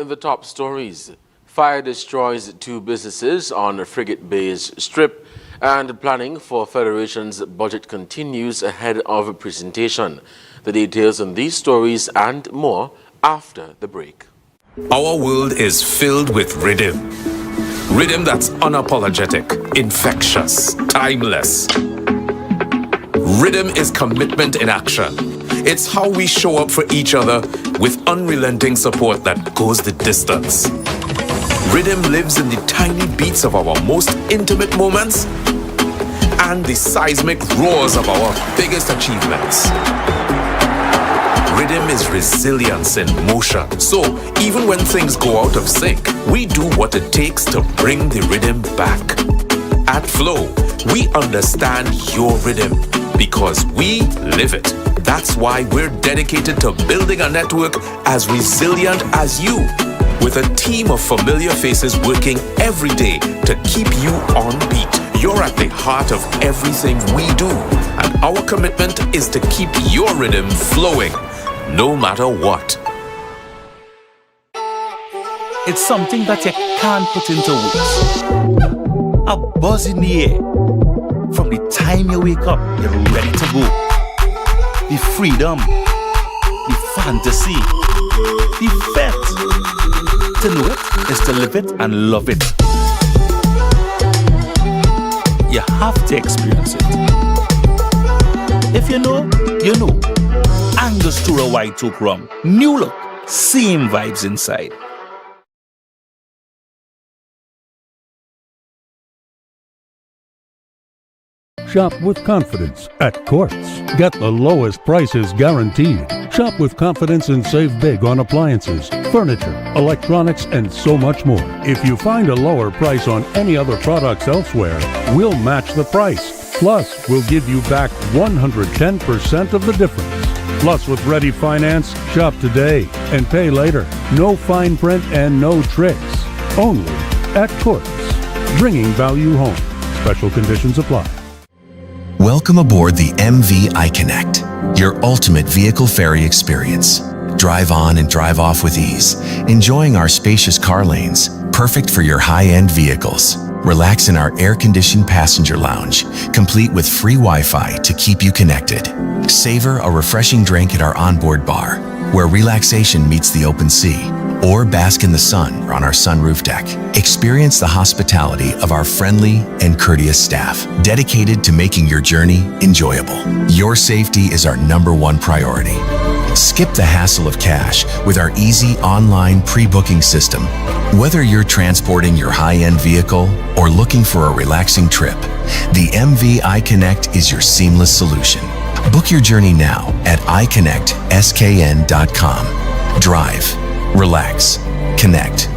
In the top stories, fire destroys two businesses on Frigate Bay's strip, and planning for Federation's budget continues ahead of a presentation. The details on these stories and more after the break. Our world is filled with rhythm. Rhythm that's unapologetic, infectious, timeless. Rhythm is commitment in action. It's how we show up for each other with unrelenting support that goes the distance. Rhythm lives in the tiny beats of our most intimate moments and the seismic roars of our biggest achievements. Rhythm is resilience in motion. So even when things go out of sync, we do what it takes to bring the rhythm back. At Flow, we understand your rhythm because we live it. That's why we're dedicated to building a network as resilient as you, with a team of familiar faces working every day to keep you on beat. You're at the heart of everything we do, and our commitment is to keep your rhythm flowing, no matter what. It's something that you can't put into words. A buzz in the air. From the time you wake up, you're ready to go. The freedom, the fantasy, the fete. To know it is to live it and love it. You have to experience it. If you know, you know. Angostura White Oak Rum. New look, same vibes inside. Shop with confidence at Quartz. Get the lowest prices guaranteed. Shop with confidence and save big on appliances, furniture, electronics, and so much more. If you find a lower price on any other products elsewhere, we'll match the price. Plus, we'll give you back 110% of the difference. Plus, with Ready Finance, shop today and pay later. No fine print and no tricks. Only at Quartz. Bringing value home. Special conditions apply. Welcome aboard the MV iConnect, your ultimate vehicle ferry experience. Drive on and drive off with ease, enjoying our spacious car lanes, perfect for your high-end vehicles. Relax in our air-conditioned passenger lounge, complete with free Wi-Fi to keep you connected. Savor a refreshing drink at our onboard bar, where relaxation meets the open sea. Or bask in the sun on our sunroof deck. Experience the hospitality of our friendly and courteous staff, dedicated to making your journey enjoyable. Your safety is our #1 priority. Skip the hassle of cash with our easy online pre-booking system. Whether you're transporting your high-end vehicle or looking for a relaxing trip, the MV iConnect is your seamless solution. Book your journey now at iConnectSKN.com. Drive. Relax. Connect.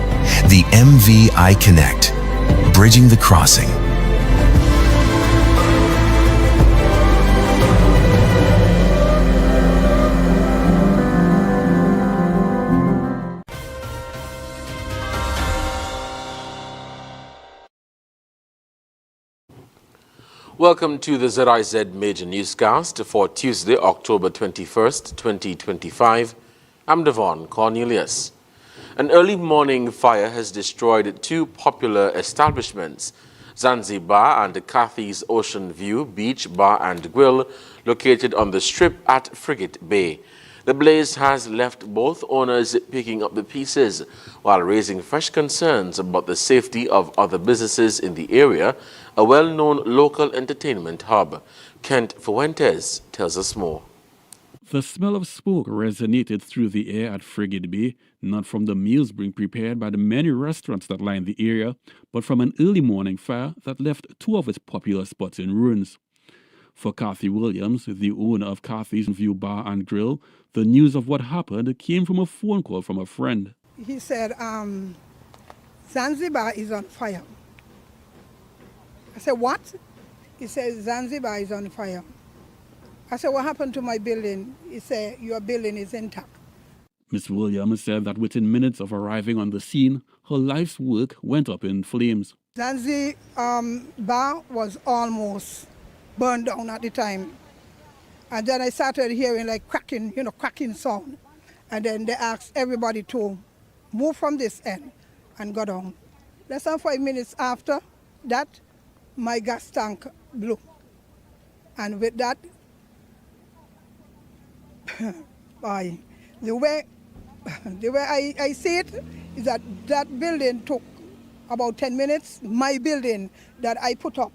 The MV iConnect. Bridging the crossing. Welcome to the ZIZ Major Newscast for Tuesday, October 21st, 2025. I'm Devon Cornelius. An early morning fire has destroyed two popular establishments, Zanzibar and Cathy's Ocean View Beach Bar and Grill, located on the strip at Frigate Bay. The blaze has left both owners picking up the pieces, while raising fresh concerns about the safety of other businesses in the area, a well-known local entertainment hub. Kent Fuentes tells us more. The smell of smoke resonated through the air at Frigate Bay, not from the meals being prepared by the many restaurants that line the area, but from an early morning fire that left two of its popular spots in ruins. For Cathy Williams, the owner of Cathy's View Bar and Grill, the news of what happened came from a phone call from a friend. He said, Zanzibar is on fire. I said, what? He said, Zanzibar is on fire. I said, what happened to my building? He said, your building is intact. Miss Williams said that within minutes of arriving on the scene, her life's work went up in flames. Zanzibar was almost burned down at the time. And then I started hearing like cracking sound. And then they asked everybody to move from this end and go down. Less than 5 minutes after that, my gas tank blew. And with that, the way I see it is that that building took about 10 minutes. My building that I put up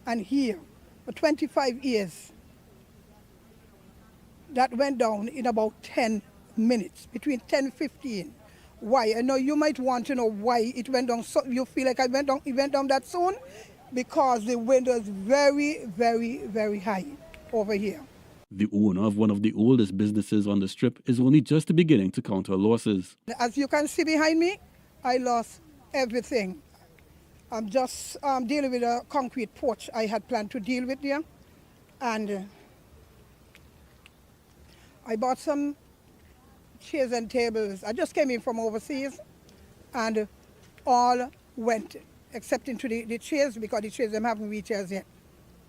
and here for 25 years, that went down in about 10 minutes, between 10 and 15. Why? I know you might want to know why it went down. So you feel like it went down that soon? Because the wind was very, very, very high over here. The owner of one of the oldest businesses on the strip is only just beginning to count her losses. As you can see behind me, I lost everything. I'm just dealing with a concrete porch I had planned to deal with there. And I bought some chairs and tables. I just came in from overseas and all went, except into the chairs, because the chairs, them haven't reached us yet.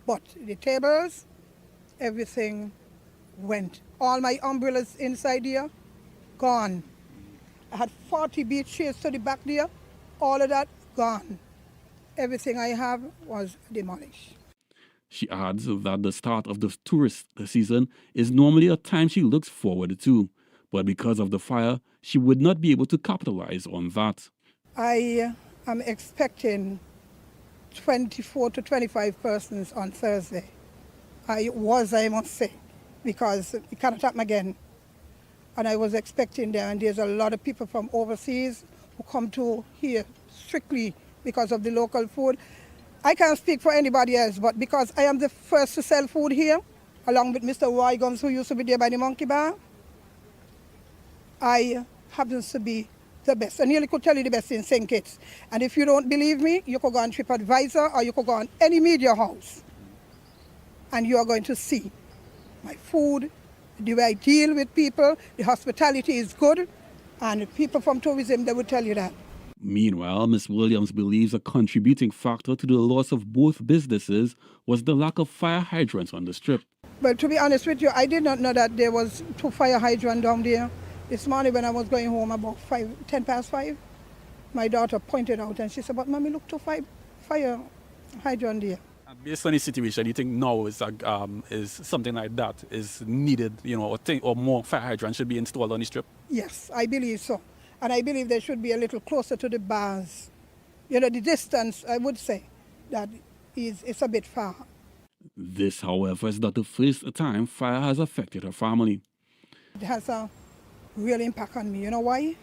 But the tables, everything went. All my umbrellas inside here, gone. I had 40 beach chairs to the back there, all of that gone. Everything I have was demolished. She adds that the start of the tourist season is normally a time she looks forward to, but because of the fire, she would not be able to capitalize on that. I am expecting 24 to 25 persons on Thursday. I must say, because it cannot happen again. And I was expecting them, and there's a lot of people from overseas who come to here strictly because of the local food. I can't speak for anybody else, but because I am the first to sell food here, along with Mr. Roy Guns, who used to be there by the Monkey Bar, I happen to be the best. I nearly could tell you the best in St. Kitts. And if you don't believe me, you could go on TripAdvisor or you could go on any media house, and you are going to see my food, the way I deal with people, the hospitality is good, and people from tourism, they will tell you that. Meanwhile, Ms. Williams believes a contributing factor to the loss of both businesses was the lack of fire hydrants on the strip. Well, to be honest with you, I did not know that there was 2 fire hydrants down there. This morning when I was going home about 10 past 5, my daughter pointed out and she said, but Mommy, look, 2 fire hydrant there. Based on the situation, you think now is something like that is needed, or more fire hydrants should be installed on the strip? Yes, I believe so. And I believe they should be a little closer to the bars. The distance, I would say, that it's a bit far. This, however, is not the first time fire has affected her family. It has a real impact on me. You know why?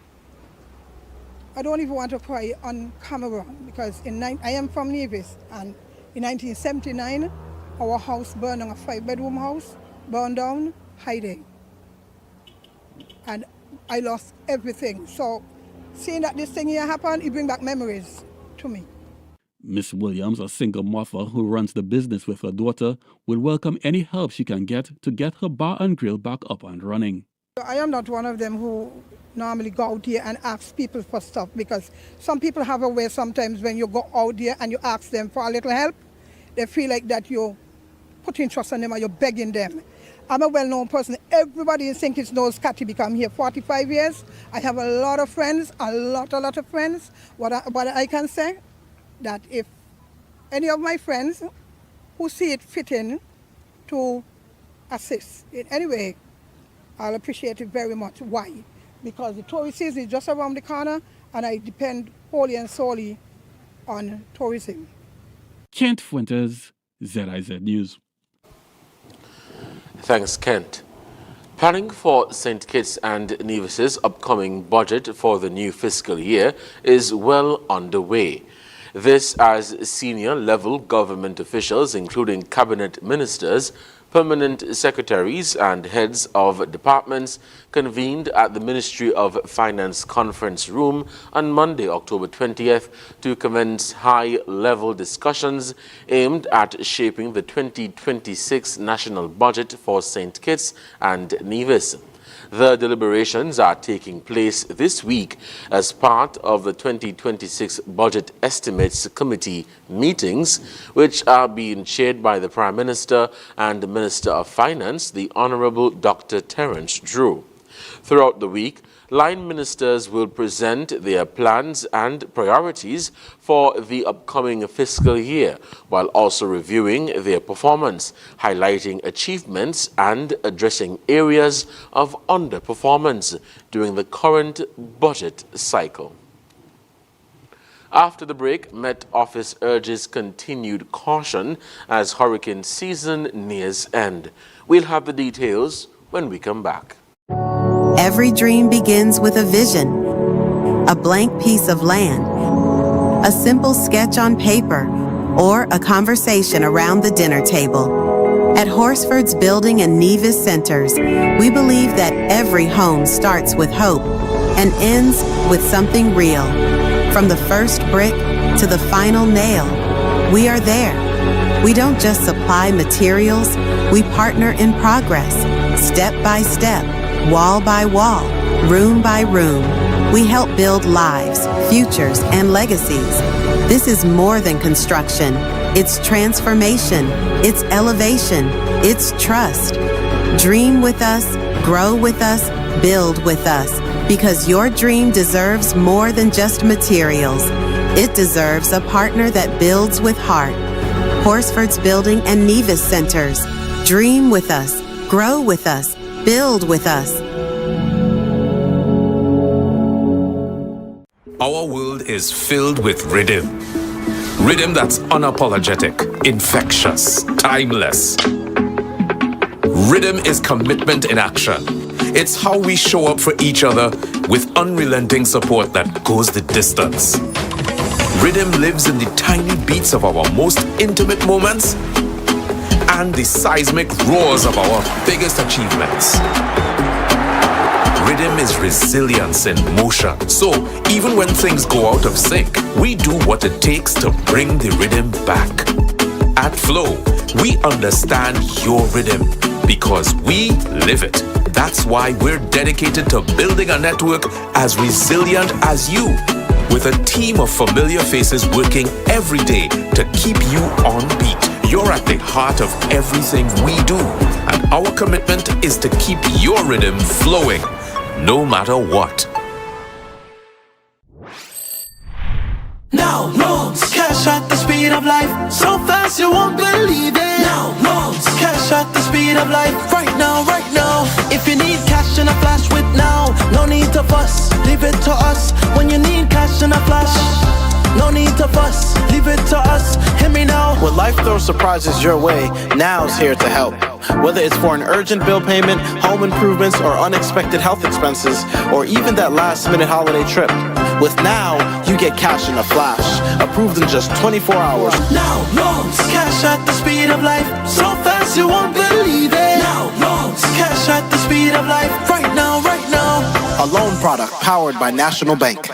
I don't even want to cry on camera because I am from Nevis, and in 1979, our house burned down, a 5-bedroom house, burned down, high day. And I lost everything. So seeing that this thing here happened, it brings back memories to me. Miss Williams, a single mother who runs the business with her daughter, will welcome any help she can get to get her bar and grill back up and running. I am not one of them who normally go out here and ask people for stuff, because some people have a way sometimes when you go out there and you ask them for a little help, they feel like that you're putting trust on them or you're begging them. I'm a well-known person. Everybody in St. Kitts knows Cathy because I'm here 45 years. I have a lot of friends, a lot of friends. What I can say, that if any of my friends who see it fitting to assist in any way, I'll appreciate it very much. Why? Because the tourist season is just around the corner, and I depend wholly and solely on tourism. Kent Fuentes, ZIZ News. Thanks, Kent. Planning for St. Kitts and Nevis's upcoming budget for the new fiscal year is well underway. This as senior-level government officials, including cabinet ministers, permanent secretaries and heads of departments, convened at the Ministry of Finance conference room on Monday, October 20th, to commence high-level discussions aimed at shaping the 2026 national budget for St. Kitts and Nevis. The deliberations are taking place this week as part of the 2026 Budget Estimates Committee meetings, which are being chaired by the Prime Minister and the Minister of Finance, the Honorable Dr. Terence Drew. Throughout the week, line ministers will present their plans and priorities for the upcoming fiscal year, while also reviewing their performance, highlighting achievements and addressing areas of underperformance during the current budget cycle. After the break, Met Office urges continued caution as hurricane season nears end. We'll have the details when we come back. Every dream begins with a vision, a blank piece of land, a simple sketch on paper, or a conversation around the dinner table. At Horsford's Building and Nevis Centers, we believe that every home starts with hope and ends with something real. From the first brick to the final nail, we are there. We don't just supply materials, we partner in progress, step by step, wall by wall, room by room. We help build lives, futures, and legacies. This is more than construction. It's transformation. It's elevation. It's trust. Dream with us, grow with us, build with us. Because your dream deserves more than just materials. It deserves a partner that builds with heart. Horsford's Building and Nevis Centers. Dream with us, grow with us, build with us. Our world is filled with rhythm. Rhythm that's unapologetic, infectious, timeless. Rhythm is commitment in action. It's how we show up for each other with unrelenting support that goes the distance. Rhythm lives in the tiny beats of our most intimate moments and the seismic roars of our biggest achievements. Rhythm is resilience in motion. So even when things go out of sync, we do what it takes to bring the rhythm back. At Flow, we understand your rhythm because we live it. That's why we're dedicated to building a network as resilient as you, with a team of familiar faces working every day to keep you on beat. You're at the heart of everything we do, and our commitment is to keep your rhythm flowing, no matter what. Now loans, cash at the speed of life, so fast you won't believe it. Now loans, cash at the speed of life, right now, right now. If you need cash in a flash with now, no need to fuss, leave it to us. When you need cash in a flash, no need to fuss, leave it to us. Hear me now. When life throws surprises your way, now's here to help. Whether it's for an urgent bill payment, home improvements, or unexpected health expenses, or even that last-minute holiday trip. With Now, you get cash in a flash, approved in just 24 hours. Now loans, cash at the speed of life, so fast you won't believe it. Now loans, cash at the speed of life, right now, right now. A loan product powered by National Bank.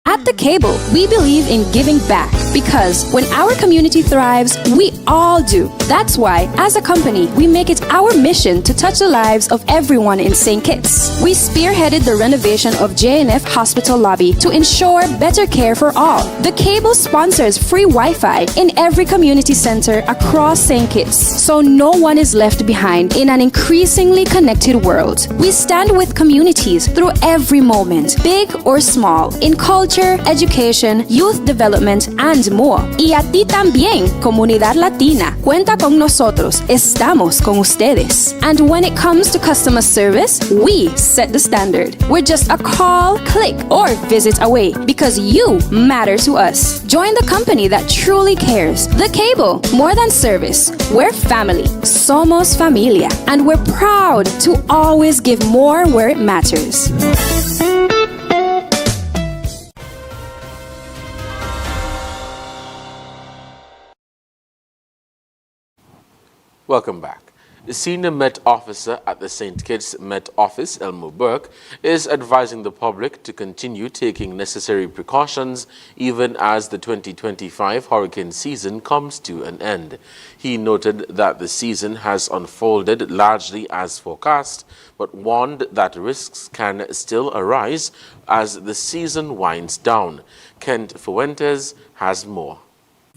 At The Cable, we believe in giving back because when our community thrives, we all do. That's why, as a company, we make it our mission to touch the lives of everyone in St. Kitts. We spearheaded the renovation of JNF Hospital lobby to ensure better care for all. The Cable sponsors free Wi-Fi in every community center across St. Kitts, so no one is left behind in an increasingly connected world. We stand with communities through every moment, big or small, in culture, education, youth development, and more. Y a ti también, comunidad latina. Cuenta con nosotros. Estamos con ustedes. And when it comes to customer service, we set the standard. We're just a call, click, or visit away because you matter to us. Join the company that truly cares. The Cable. More than service. We're family. Somos familia. And we're proud to always give more where it matters. Welcome back. The senior Met officer at the St. Kitts Met Office, Elmo Burke, is advising the public to continue taking necessary precautions even as the 2025 hurricane season comes to an end. He noted that the season has unfolded largely as forecast, but warned that risks can still arise as the season winds down. Kent Fuentes has more.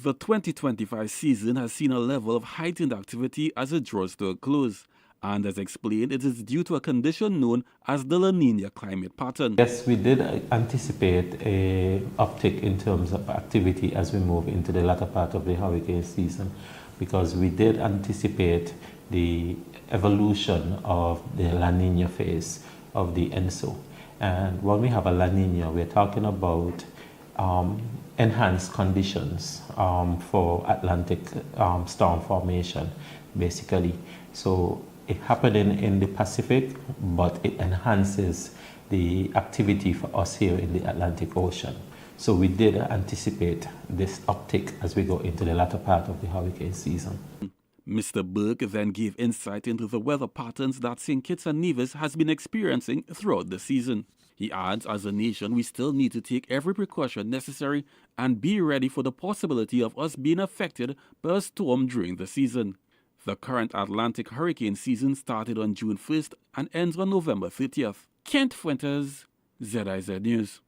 The 2025 season has seen a level of heightened activity as it draws to a close, and as explained, it is due to a condition known as the La Nina climate pattern. Yes, we did anticipate a uptick in terms of activity as we move into the latter part of the hurricane season, because we did anticipate the evolution of the La Nina phase of the ENSO. And when we have a La Nina, we're talking about enhanced conditions for Atlantic storm formation, basically. So it happened in the Pacific, but it enhances the activity for us here in the Atlantic Ocean. So we did anticipate this uptick as we go into the latter part of the hurricane season. Mr. Burke then gave insight into the weather patterns that St. Kitts and Nevis has been experiencing throughout the season. He adds, as a nation, we still need to take every precaution necessary and be ready for the possibility of us being affected by a storm during the season. The current Atlantic hurricane season started on June 1st and ends on November 30th. Kent Fuentes, ZIZ News.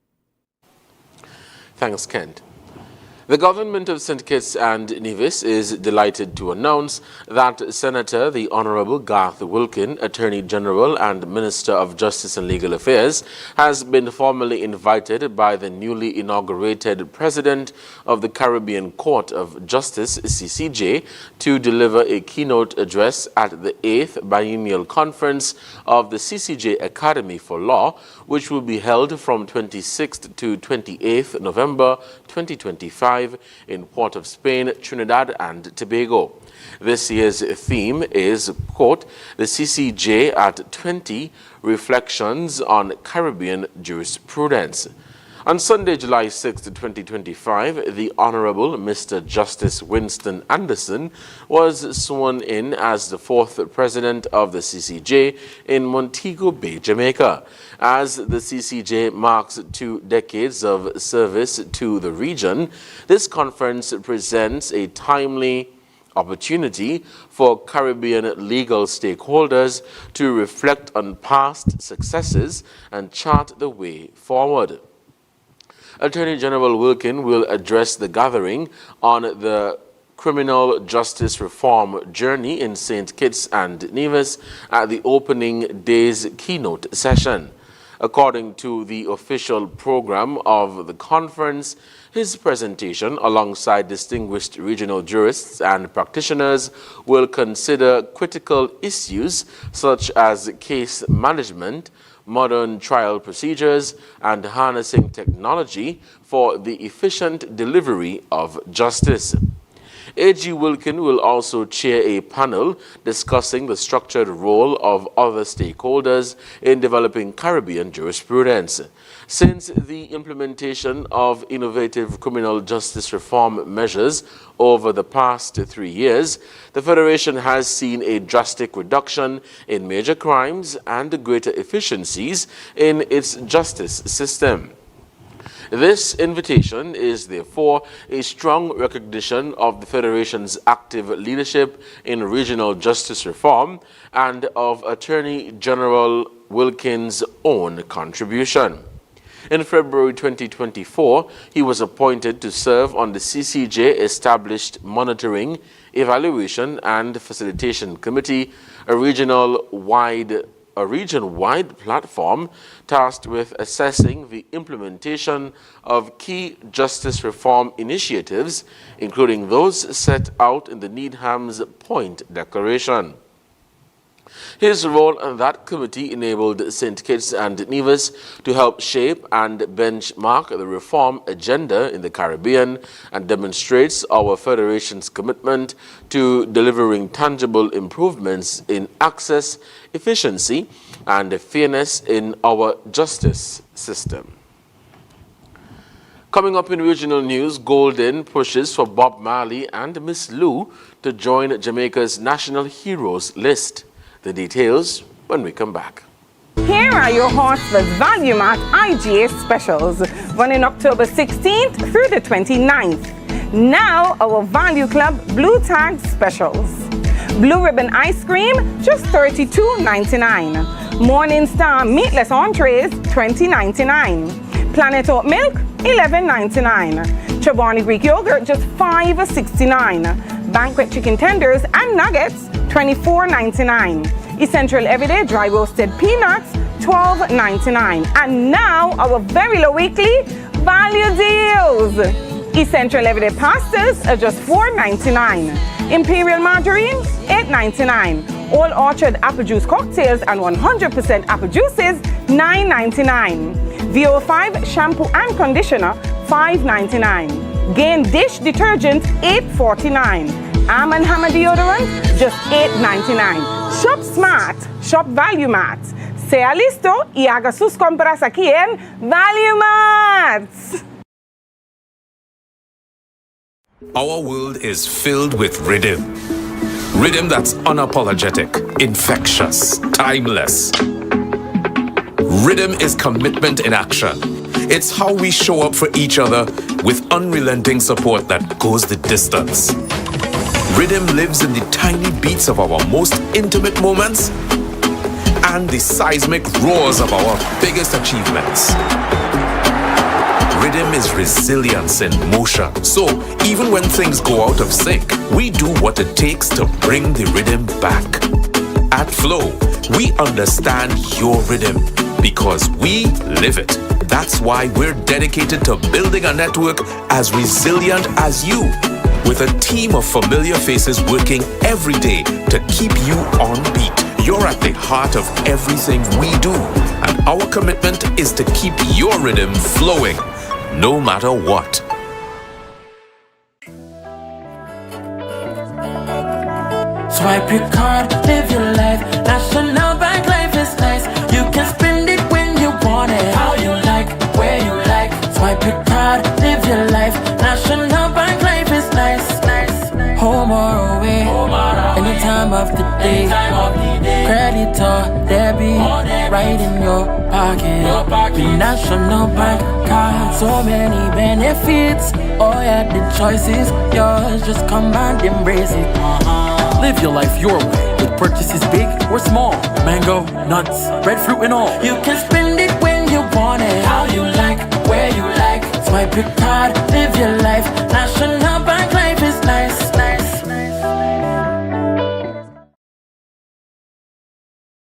Thanks, Kent. The government of St. Kitts and Nevis is delighted to announce that Senator the Honorable Garth Wilkin, Attorney General and Minister of Justice and Legal Affairs, has been formally invited by the newly inaugurated President of the Caribbean Court of Justice, CCJ, to deliver a keynote address at the 8th Biennial Conference of the CCJ Academy for Law, which will be held from 26th to 28th November 2025 in Port of Spain, Trinidad and Tobago. This year's theme is, quote, the CCJ at 20, Reflections on Caribbean Jurisprudence. On Sunday, July 6, 2025, the Honorable Mr. Justice Winston Anderson was sworn in as the 4th President of the CCJ in Montego Bay, Jamaica. As the CCJ marks 2 decades of service to the region, this conference presents a timely opportunity for Caribbean legal stakeholders to reflect on past successes and chart the way forward. Attorney General Wilkin will address the gathering on the criminal justice reform journey in St. Kitts and Nevis at the opening day's keynote session. According to the official program of the conference, his presentation, alongside distinguished regional jurists and practitioners, will consider critical issues such as case management, modern trial procedures, and harnessing technology for the efficient delivery of justice. A.G. Wilkin will also chair a panel discussing the structured role of other stakeholders in developing Caribbean jurisprudence. Since the implementation of innovative criminal justice reform measures over the past 3 years, the Federation has seen a drastic reduction in major crimes and greater efficiencies in its justice system. This invitation is therefore a strong recognition of the Federation's active leadership in regional justice reform and of Attorney General Wilkin's own contribution. In February 2024, he was appointed to serve on the CCJ-established Monitoring, Evaluation and Facilitation Committee, a region-wide platform tasked with assessing the implementation of key justice reform initiatives, including those set out in the Needham's Point Declaration. His role on that committee enabled St. Kitts and Nevis to help shape and benchmark the reform agenda in the Caribbean and demonstrates our Federation's commitment to delivering tangible improvements in access, efficiency, and fairness in our justice system. Coming up in regional news, Golden pushes for Bob Marley and Miss Lou to join Jamaica's National Heroes list. The details when we come back. Here are your Horseless Value Mart IGA specials, running October 16th through the 29th. Now, our Value Club Blue Tag specials. Blue Ribbon Ice Cream, just $32.99. Morning Star Meatless Entrees, $20.99. Planet Oat Milk, $11.99. Chobani Greek Yogurt, just $5.69. Banquet Chicken Tenders and Nuggets, $24.99. Essential Everyday Dry Roasted Peanuts, $12.99. And now our very low weekly value deals. Essential Everyday Pastas are just $4.99. Imperial Margarine, $8.99. All Orchard Apple Juice Cocktails and 100% Apple Juices, $9.99. VO5 Shampoo and Conditioner, $5.99. Gain Dish Detergent, $8.49. Arm & Hammer Deodorant, just $8.99. Shop smart, shop Value Mart. Sea listo y haga sus compras aquí en Value Mart. Our world is filled with rhythm. Rhythm that's unapologetic, infectious, timeless. Rhythm is commitment in action. It's how we show up for each other with unrelenting support that goes the distance. Rhythm lives in the tiny beats of our most intimate moments and the seismic roars of our biggest achievements. Rhythm is resilience in motion. So even when things go out of sync, we do what it takes to bring the rhythm back. At Flow, we understand your rhythm because we live it. That's why we're dedicated to building a network as resilient as you, with a team of familiar faces working every day to keep you on beat. You're at the heart of everything we do, and our commitment is to keep your rhythm flowing, no matter what. Swipe your card, live your life. National Bank Life is nice. You can spend it when you want it, how you like, where you like. Swipe your card, live your life. National Bank Life is nice. Home or away, any time of the day. Credit or debit, right in your pocket. The National Bank card, so many benefits. Oh yeah, the choice is yours. Just come and embrace it. Live your life your way with purchases big or small. Mango, nuts, breadfruit and all. You can spend it when you want it, how you like, where you like. Swipe your card, live your life. National Bank Life is nice.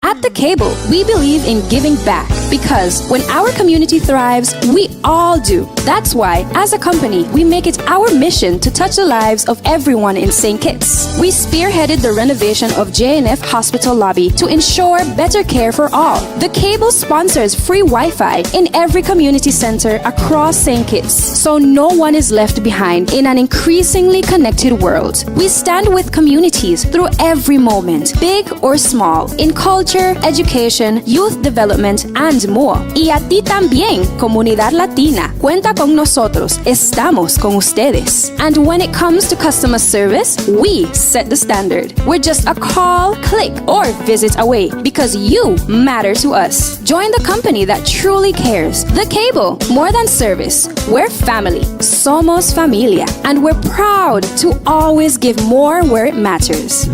At The Cable, we believe in giving back because when our community thrives, we all do. That's why, as a company, we make it our mission to touch the lives of everyone in St. Kitts. We spearheaded the renovation of JNF Hospital lobby to ensure better care for all. The Cable sponsors free Wi-Fi in every community center across St. Kitts, so no one is left behind in an increasingly connected world. We stand with communities through every moment, big or small, in culture, education, youth development, and more. Y a ti también, comunidad latina. Cuenta con nosotros. Estamos con ustedes. And when it comes to customer service, we set the standard. We're just a call, click, or visit away because you matter to us. Join the company that truly cares. The Cable, more than service. We're family. Somos familia. And we're proud to always give more where it matters.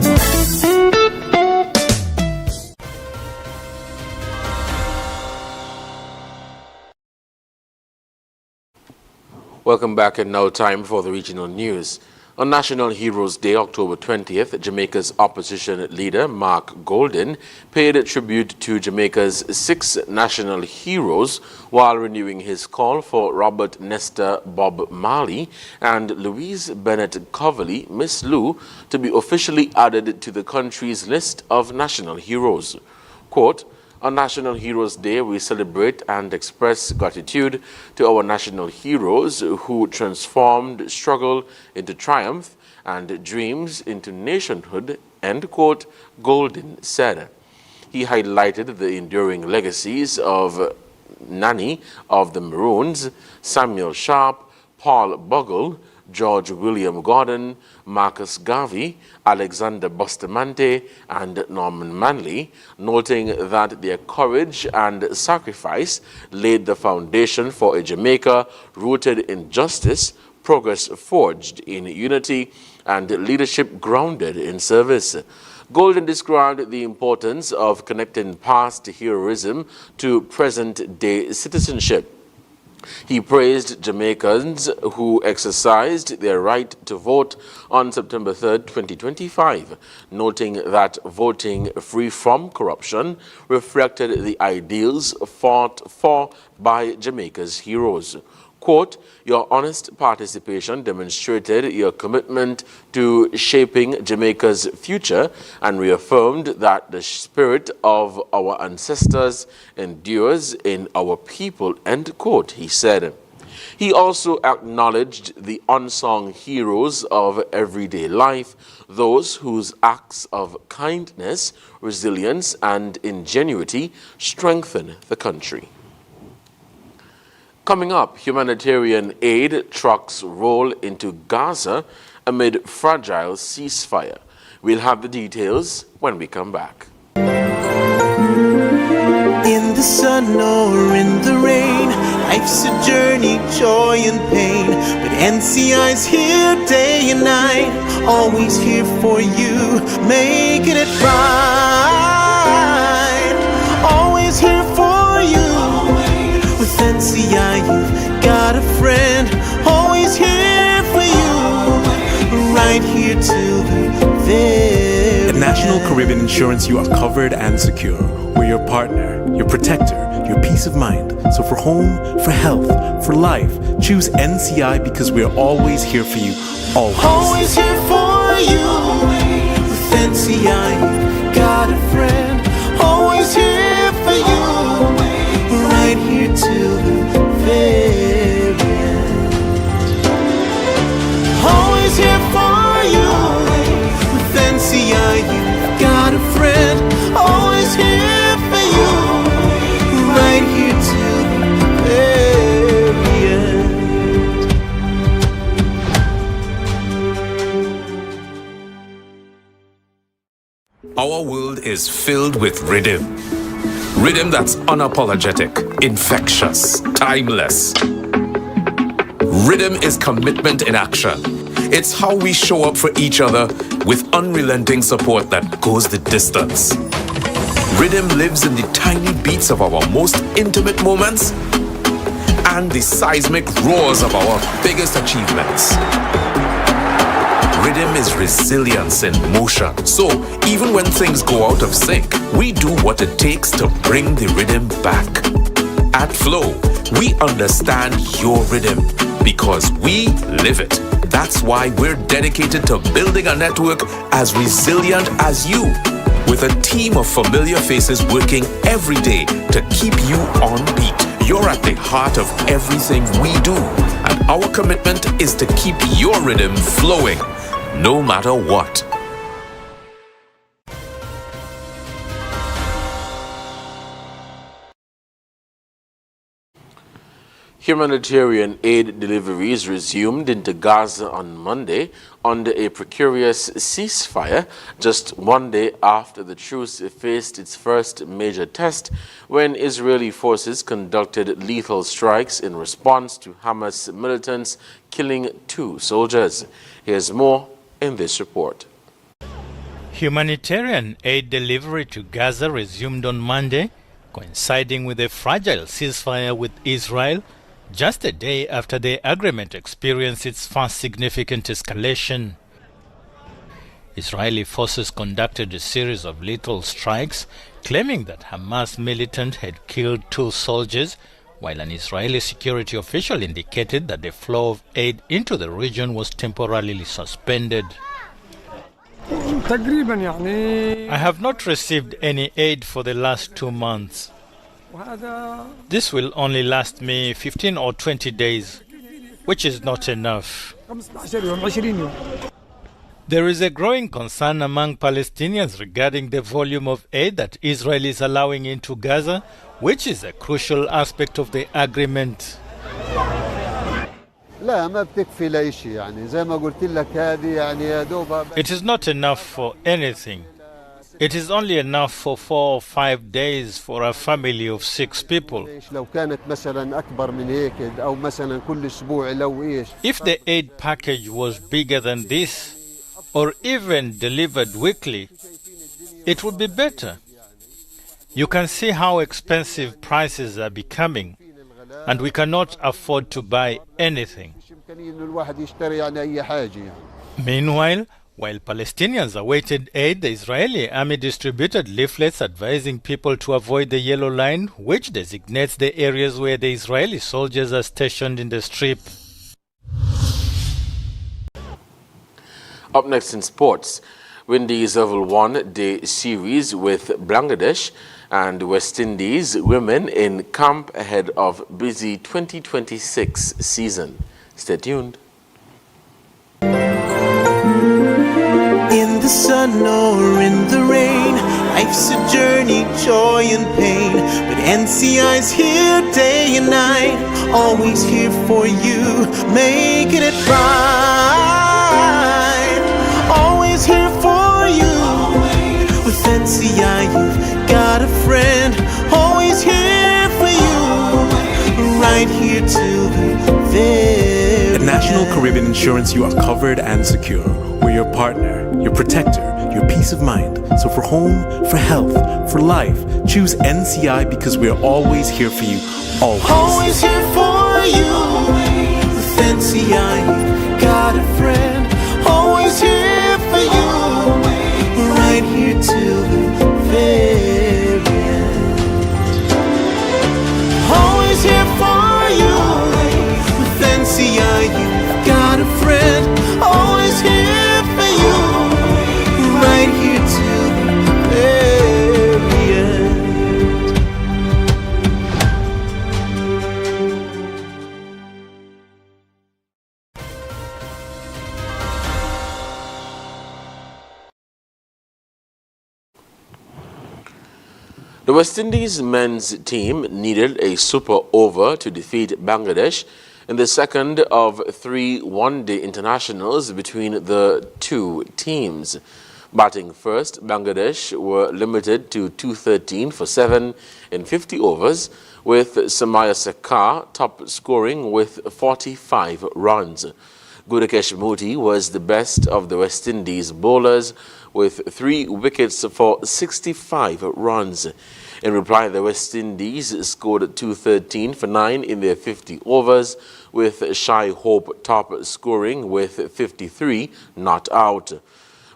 Welcome back, and now time for the regional news. On National Heroes Day, October 20th, Jamaica's opposition leader, Mark Golden, paid tribute to Jamaica's 6 national heroes while renewing his call for Robert Nesta Bob Marley and Louise Bennett Coverley, Miss Lou, to be officially added to the country's list of national heroes. Quote, on National Heroes Day, we celebrate and express gratitude to our national heroes who transformed struggle into triumph and dreams into nationhood, end quote, Golden said. He highlighted the enduring legacies of Nanny of the Maroons, Samuel Sharp, Paul Bogle, George William Gordon, Marcus Garvey, Alexander Bustamante, and Norman Manley, noting that their courage and sacrifice laid the foundation for a Jamaica rooted in justice, progress forged in unity, and leadership grounded in service. Golden described the importance of connecting past heroism to present-day citizenship. He praised Jamaicans who exercised their right to vote on September 3rd, 2025, noting that voting free from corruption reflected the ideals fought for by Jamaica's heroes. Quote, "Your honest participation demonstrated your commitment to shaping Jamaica's future and reaffirmed that the spirit of our ancestors endures in our people," end quote, he said. He also acknowledged the unsung heroes of everyday life, those whose acts of kindness, resilience, and ingenuity strengthen the country. Coming up, humanitarian aid trucks roll into Gaza amid fragile ceasefire. We'll have the details when we come back. In the sun or in the rain, life's a journey, joy and pain. But NCI's here day and night, always here for you, making it right. Always here for you. With NCI, you've got a friend, always here for you, right here till the very At National end. Caribbean Insurance, you are covered and secure. We're your partner, your protector, your peace of mind. So for home, for health, for life, choose NCI because we're always here for you, always. Always here for you. With NCI, you've got a friend, always here for you, right here till the very end. Always here for you. With NCI, you've got a friend, always here for you, right here till the very end. Our world is filled with rhythm. Rhythm that's unapologetic, infectious, timeless. Rhythm is commitment in action. It's how we show up for each other with unrelenting support that goes the distance. Rhythm lives in the tiny beats of our most intimate moments and the seismic roars of our biggest achievements. Rhythm is resilience in motion. So even when things go out of sync, we do what it takes to bring the rhythm back. At Flow, we understand your rhythm because we live it. That's why we're dedicated to building a network as resilient as you, with a team of familiar faces working every day to keep you on beat. You're at the heart of everything we do, and our commitment is to keep your rhythm flowing, no matter what. Humanitarian aid deliveries resumed into Gaza on Monday under a precarious ceasefire, just one day after the truce faced its first major test when Israeli forces conducted lethal strikes in response to Hamas militants killing 2 soldiers. Here's more in this report. Humanitarian aid delivery to Gaza resumed on Monday, coinciding with a fragile ceasefire with Israel, just a day after the agreement experienced its first significant escalation. Israeli forces conducted a series of lethal strikes, claiming that Hamas militant had killed 2 soldiers, while an Israeli security official indicated that the flow of aid into the region was temporarily suspended. I have not received any aid for the last 2 months. This will only last me 15 or 20 days, which is not enough. There is a growing concern among Palestinians regarding the volume of aid that Israel is allowing into Gaza, which is a crucial aspect of the agreement. It is not enough for anything. It is only enough for 4 or 5 days for a family of 6 people. If the aid package was bigger than this, or even delivered weekly, it would be better. You can see how expensive prices are becoming. and we cannot afford to buy anything. Meanwhile, while Palestinians awaited aid, the Israeli army distributed leaflets advising people to avoid the yellow line, which designates the areas where the Israeli soldiers are stationed in the strip. Up next in sports, Windies have a one-day series with Bangladesh and West Indies women in camp ahead of busy 2026 season. Stay tuned. In the sun or in the rain, life's a journey, joy and pain. But NCI's here day and night, always here for you, making it right. Always here for you. With NCI, you've got a friend, always here for you, right here till the very At National Caribbean Insurance, you are covered and secure. We're your partner, your protector, your peace of mind. So for home, for health, for life, choose NCI because we're always here for you. Always. Always here for you. With NCI, you've got a friend, always here for you, right here till the very end. Always here for you. With NCI, you've got a friend, always here for you, right here till the very end. The West Indies men's team needed a super over to defeat Bangladesh in the second of 3 one-day internationals between the two teams. Batting first, Bangladesh were limited to 213 for 7 in 50 overs, with Samaya Sekar top scoring with 45 runs. Gudakesh Mooti was the best of the West Indies bowlers with 3 wickets for 65 runs. In reply, the West Indies scored 213 for 9 in their 50 overs, with Shai Hope top scoring with 53 not out.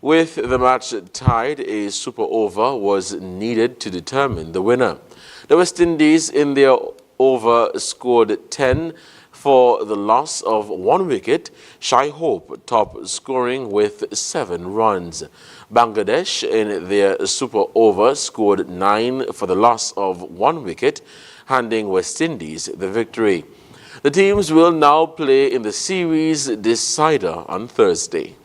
With the match tied, a super over was needed to determine the winner. The West Indies in their over scored 10 for the loss of 1 wicket, Shai Hope top scoring with 7 runs. Bangladesh in their super over scored 9 for the loss of 1 wicket, handing West Indies the victory. The teams will now play in the series decider on Thursday.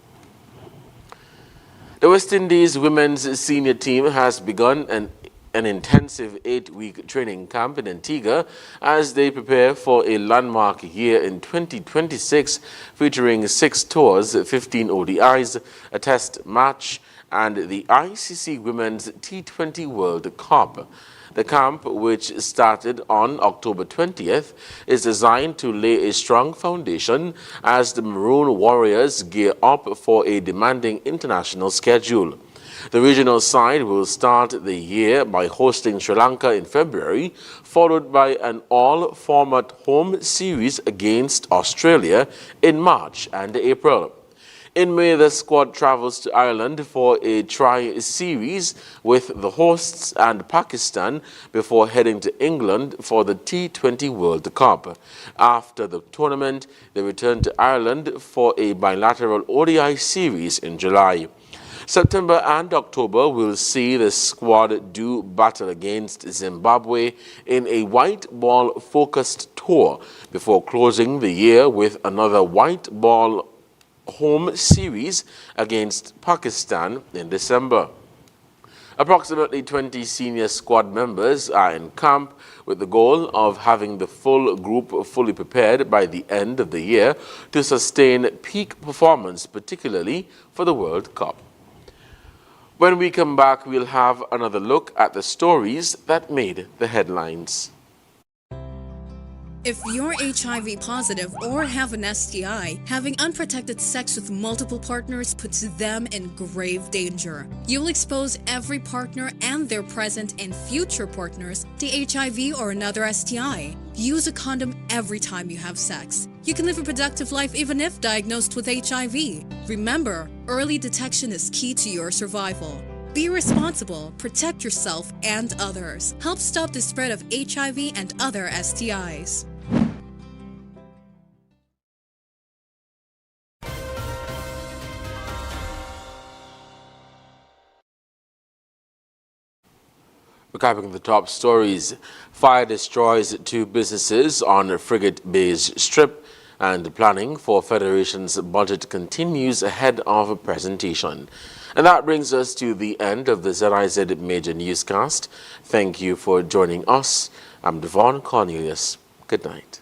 The West Indies women's senior team has begun an intensive 8-week training camp in Antigua as they prepare for a landmark year in 2026 featuring 6 tours, 15 ODIs, a test match, and the ICC Women's T20 World Cup. The camp, which started on October 20th, is designed to lay a strong foundation as the Maroon Warriors gear up for a demanding international schedule. The regional side will start the year by hosting Sri Lanka in February, followed by an all-format home series against Australia in March and April. In May, the squad travels to Ireland for a tri-series with the hosts and Pakistan before heading to England for the T20 World Cup. After the tournament, they return to Ireland for a bilateral ODI series in July. September and October will see the squad do battle against Zimbabwe in a white ball focused tour before closing the year with another white ball home series against Pakistan in December. Approximately 20 senior squad members are in camp with the goal of having the full group fully prepared by the end of the year to sustain peak performance, particularly for the World Cup. When we come back, we'll have another look at the stories that made the headlines. If you're HIV positive or have an STI, having unprotected sex with multiple partners puts them in grave danger. You'll expose every partner and their present and future partners to HIV or another STI. Use a condom every time you have sex. You can live a productive life even if diagnosed with HIV. Remember, early detection is key to your survival. Be responsible, protect yourself and others. Help stop the spread of HIV and other STIs. Recapping the top stories, fire destroys 2 businesses on Frigate Bay's strip, and planning for Federation's budget continues ahead of a presentation. And that brings us to the end of the ZIZ Major Newscast. Thank you for joining us. I'm Devon Cornelius. Good night.